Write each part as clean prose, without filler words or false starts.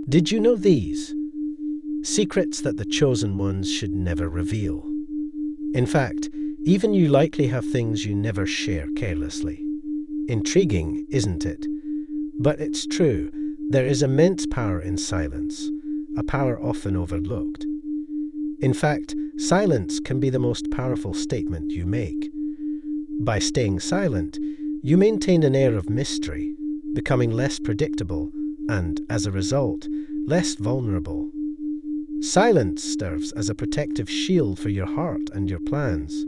Did you know these? Secrets that the chosen ones should never reveal. In fact, even you likely have things you never share carelessly. Intriguing, isn't it? But it's true, there is immense power in silence, a power often overlooked. In fact, silence can be the most powerful statement you make. By staying silent, you maintain an air of mystery, becoming less predictable and, as a result, less vulnerable. Silence serves as a protective shield for your heart and your plans.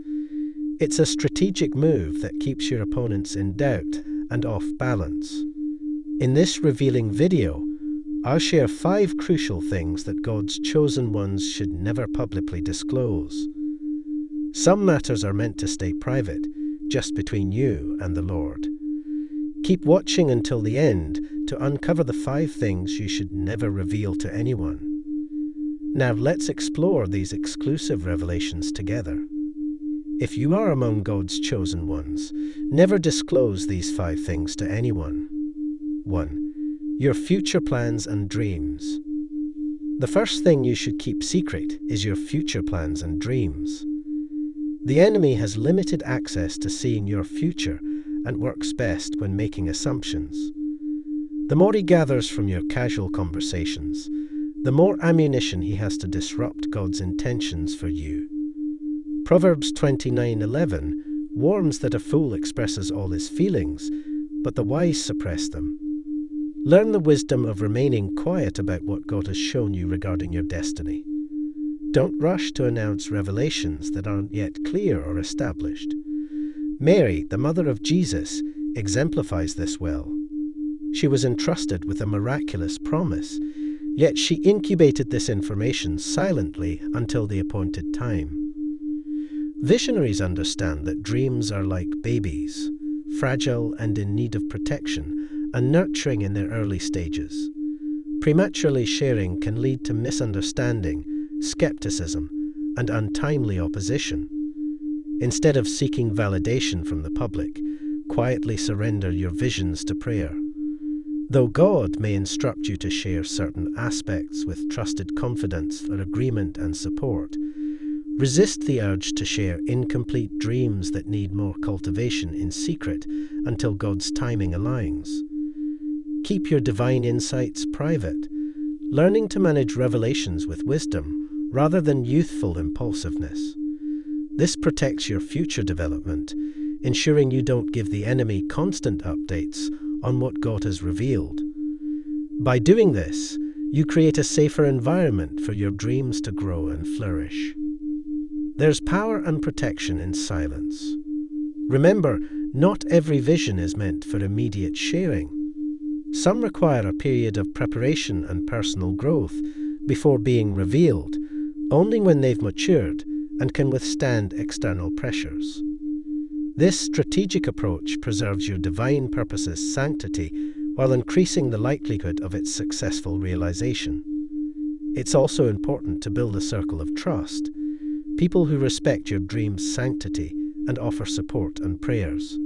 It's a strategic move that keeps your opponents in doubt and off balance. In this revealing video, I'll share 5 crucial things that God's chosen ones should never publicly disclose. Some matters are meant to stay private, just between you and the Lord. Keep watching until the end to uncover the 5 things you should never reveal to anyone. Now let's explore these exclusive revelations together. If you are among God's chosen ones, never disclose these 5 things to anyone. 1. Your future plans and dreams. The first thing you should keep secret is your future plans and dreams. The enemy has limited access to seeing your future and works best when making assumptions. The more he gathers from your casual conversations, the more ammunition he has to disrupt God's intentions for you. Proverbs 29:11 warns that a fool expresses all his feelings, but the wise suppress them. Learn the wisdom of remaining quiet about what God has shown you regarding your destiny. Don't rush to announce revelations that aren't yet clear or established. Mary, the mother of Jesus, exemplifies this well. She was entrusted with a miraculous promise, yet she incubated this information silently until the appointed time. Visionaries understand that dreams are like babies, fragile and in need of protection, and nurturing in their early stages. Prematurely sharing can lead to misunderstanding, skepticism, and untimely opposition. Instead of seeking validation from the public, quietly surrender your visions to prayer. Though God may instruct you to share certain aspects with trusted confidence for agreement and support, resist the urge to share incomplete dreams that need more cultivation in secret until God's timing aligns. Keep your divine insights private, learning to manage revelations with wisdom rather than youthful impulsiveness. This protects your future development, ensuring you don't give the enemy constant updates on what God has revealed. By doing this, you create a safer environment for your dreams to grow and flourish. There's power and protection in silence. Remember, not every vision is meant for immediate sharing. Some require a period of preparation and personal growth before being revealed, only when they've matured and can withstand external pressures. This strategic approach preserves your divine purpose's sanctity while increasing the likelihood of its successful realization. It's also important to build a circle of trust, people who respect your dream's sanctity and offer support and prayers.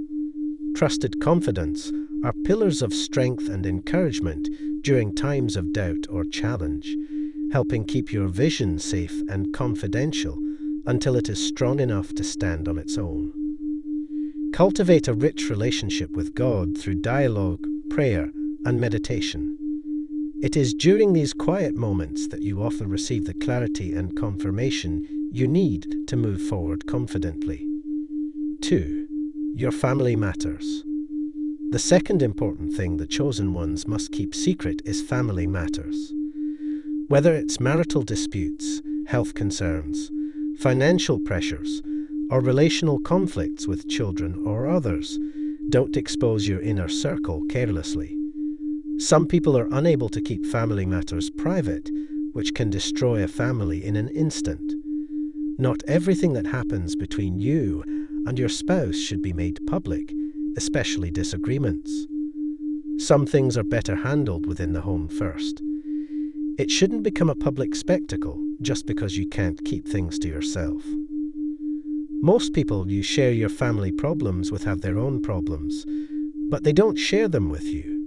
Trusted confidants are pillars of strength and encouragement during times of doubt or challenge, helping keep your vision safe and confidential until it is strong enough to stand on its own. Cultivate a rich relationship with God through dialogue, prayer, and meditation. It is during these quiet moments that you often receive the clarity and confirmation you need to move forward confidently. 2. Your family matters. The second important thing the chosen ones must keep secret is family matters. Whether it's marital disputes, health concerns, financial pressures, or relational conflicts with children or others, don't expose your inner circle carelessly. Some people are unable to keep family matters private, which can destroy a family in an instant. Not everything that happens between you and your spouse should be made public, especially disagreements. Some things are better handled within the home first. It shouldn't become a public spectacle just because you can't keep things to yourself. Most people you share your family problems with have their own problems, but they don't share them with you.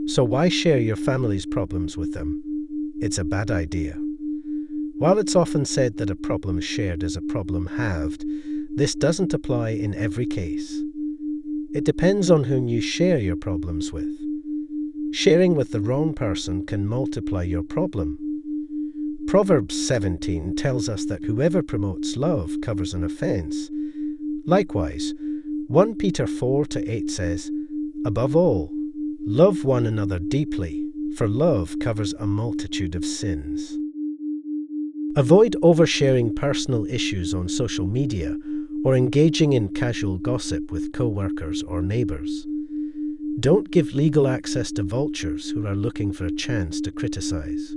So why share your family's problems with them? It's a bad idea. While it's often said that a problem shared is a problem halved, this doesn't apply in every case. It depends on whom you share your problems with. Sharing with the wrong person can multiply your problem. Proverbs 17 tells us that whoever promotes love covers an offense. Likewise, 1 Peter 4-8 says, "Above all, love one another deeply, for love covers a multitude of sins." Avoid oversharing personal issues on social media or engaging in casual gossip with co-workers or neighbours. Don't give legal access to vultures who are looking for a chance to criticize.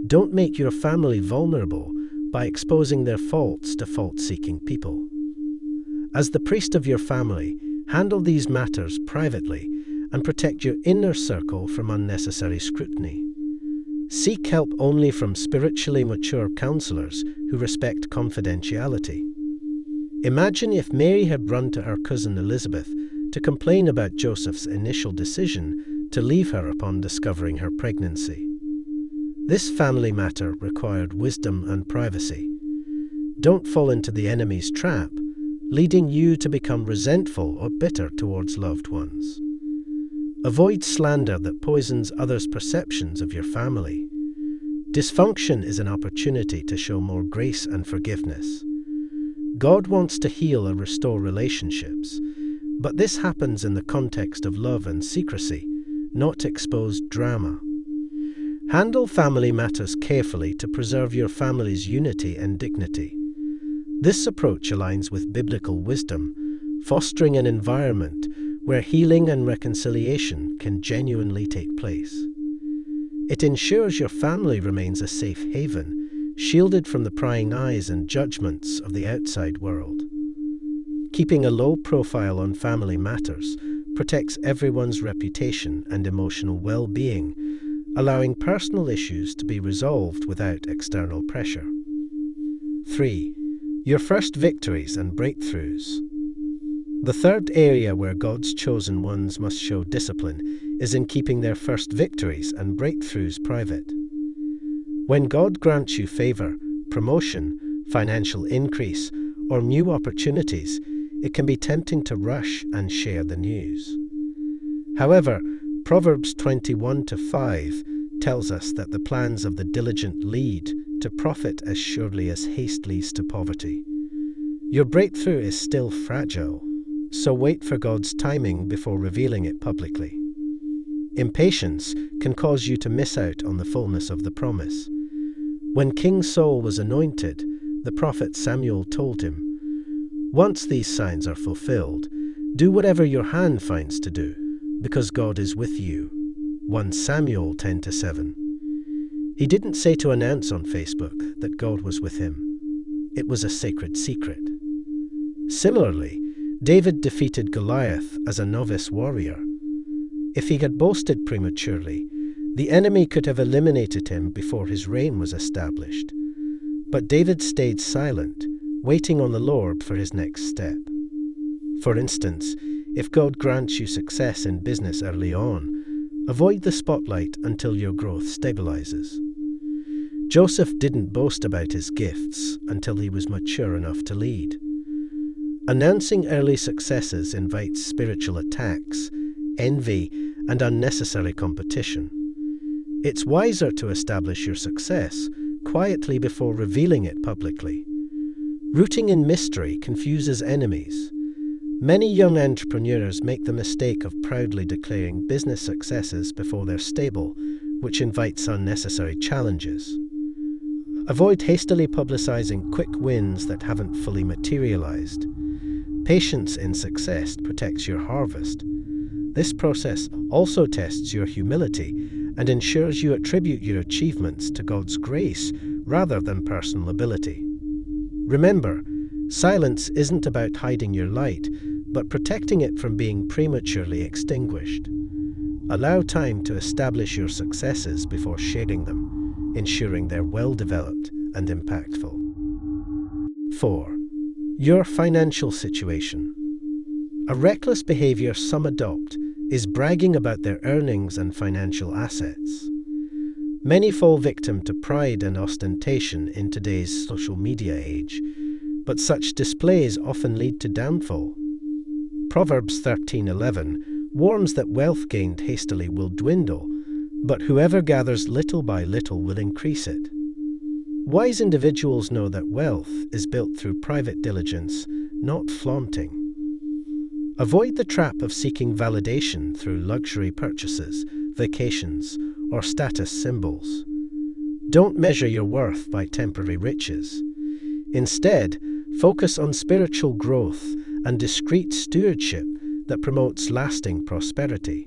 Don't make your family vulnerable by exposing their faults to fault-seeking people. As the priest of your family, handle these matters privately and protect your inner circle from unnecessary scrutiny. Seek help only from spiritually mature counselors who respect confidentiality. Imagine if Mary had run to her cousin Elizabeth to complain about Joseph's initial decision to leave her upon discovering her pregnancy. This family matter required wisdom and privacy. Don't fall into the enemy's trap, leading you to become resentful or bitter towards loved ones. Avoid slander that poisons others' perceptions of your family. Dysfunction is an opportunity to show more grace and forgiveness. God wants to heal and restore relationships, but this happens in the context of love and secrecy, not exposed drama. Handle family matters carefully to preserve your family's unity and dignity. This approach aligns with biblical wisdom, fostering an environment where healing and reconciliation can genuinely take place. It ensures your family remains a safe haven, shielded from the prying eyes and judgments of the outside world. Keeping a low profile on family matters protects everyone's reputation and emotional well-being, allowing personal issues to be resolved without external pressure. 3. Your first victories and breakthroughs. The third area where God's chosen ones must show discipline is in keeping their first victories and breakthroughs private. When God grants you favor, promotion, financial increase, or new opportunities, it can be tempting to rush and share the news. However, Proverbs 21-5 tells us that the plans of the diligent lead to profit as surely as haste leads to poverty. Your breakthrough is still fragile, so wait for God's timing before revealing it publicly. Impatience can cause you to miss out on the fullness of the promise. When King Saul was anointed, the prophet Samuel told him, "Once these signs are fulfilled, do whatever your hand finds to do, because God is with you." 1 Samuel 10-7. He didn't say to announce on Facebook that God was with him. It was a sacred secret. Similarly, David defeated Goliath as a novice warrior. If he had boasted prematurely, the enemy could have eliminated him before his reign was established. But David stayed silent, waiting on the Lord for his next step. For instance, if God grants you success in business early on, avoid the spotlight until your growth stabilizes. Joseph didn't boast about his gifts until he was mature enough to lead. Announcing early successes invites spiritual attacks, envy, and unnecessary competition. It's wiser to establish your success quietly before revealing it publicly. Rooting in mystery confuses enemies. Many young entrepreneurs make the mistake of proudly declaring business successes before they're stable, which invites unnecessary challenges. Avoid hastily publicizing quick wins that haven't fully materialized. Patience in success protects your harvest. This process also tests your humility and ensures you attribute your achievements to God's grace rather than personal ability. Remember, silence isn't about hiding your light, but protecting it from being prematurely extinguished. Allow time to establish your successes before sharing them, ensuring they're well-developed and impactful. 4. Your financial situation. A reckless behavior some adopt is bragging about their earnings and financial assets. Many fall victim to pride and ostentation in today's social media age, but such displays often lead to downfall. Proverbs 13:11 warns that wealth gained hastily will dwindle, but whoever gathers little by little will increase it. Wise individuals know that wealth is built through private diligence, not flaunting. Avoid the trap of seeking validation through luxury purchases, vacations, or status symbols. Don't measure your worth by temporary riches. Instead, focus on spiritual growth and discreet stewardship that promotes lasting prosperity.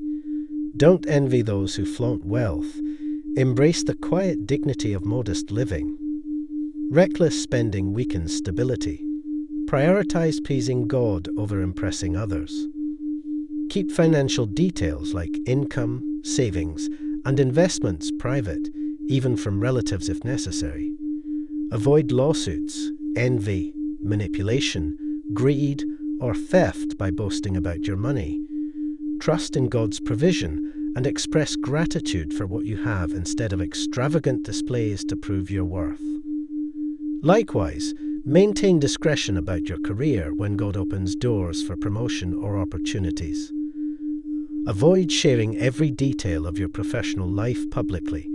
Don't envy those who flaunt wealth. Embrace the quiet dignity of modest living. Reckless spending weakens stability. Prioritize pleasing God over impressing others. Keep financial details like income, savings, and investments private, even from relatives if necessary. Avoid lawsuits, envy, manipulation, greed, or theft by boasting about your money. Trust in God's provision and express gratitude for what you have instead of extravagant displays to prove your worth. Likewise, maintain discretion about your career when God opens doors for promotion or opportunities. Avoid sharing every detail of your professional life publicly,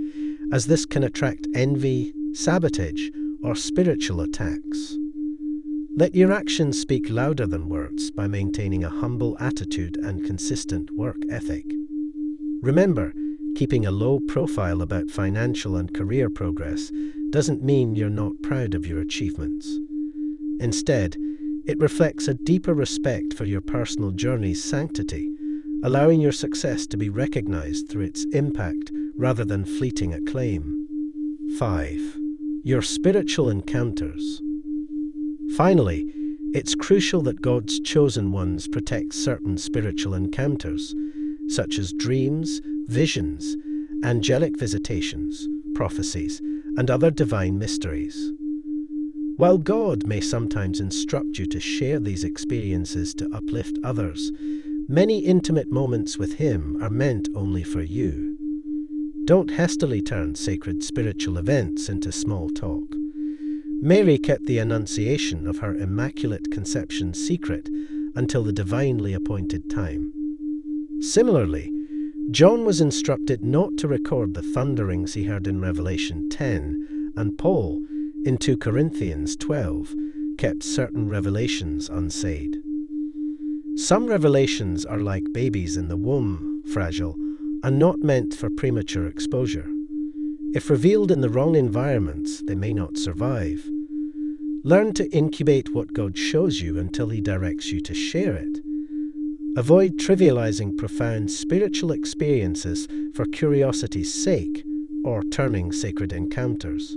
as this can attract envy, sabotage, or spiritual attacks. Let your actions speak louder than words by maintaining a humble attitude and consistent work ethic. Remember, keeping a low profile about financial and career progress doesn't mean you're not proud of your achievements. Instead, it reflects a deeper respect for your personal journey's sanctity, allowing your success to be recognized through its impact rather than fleeting acclaim. 5. Your spiritual encounters. Finally, it's crucial that God's chosen ones protect certain spiritual encounters, such as dreams, visions, angelic visitations, prophecies, and other divine mysteries. While God may sometimes instruct you to share these experiences to uplift others, many intimate moments with Him are meant only for you. Don't hastily turn sacred spiritual events into small talk. Mary kept the Annunciation of her Immaculate Conception secret until the divinely appointed time. Similarly, John was instructed not to record the thunderings he heard in Revelation 10, and Paul, in 2 Corinthians 12, kept certain revelations unsaid. Some revelations are like babies in the womb, fragile, and not meant for premature exposure. If revealed in the wrong environments, they may not survive. Learn to incubate what God shows you until He directs you to share it. Avoid trivializing profound spiritual experiences for curiosity's sake or turning sacred encounters.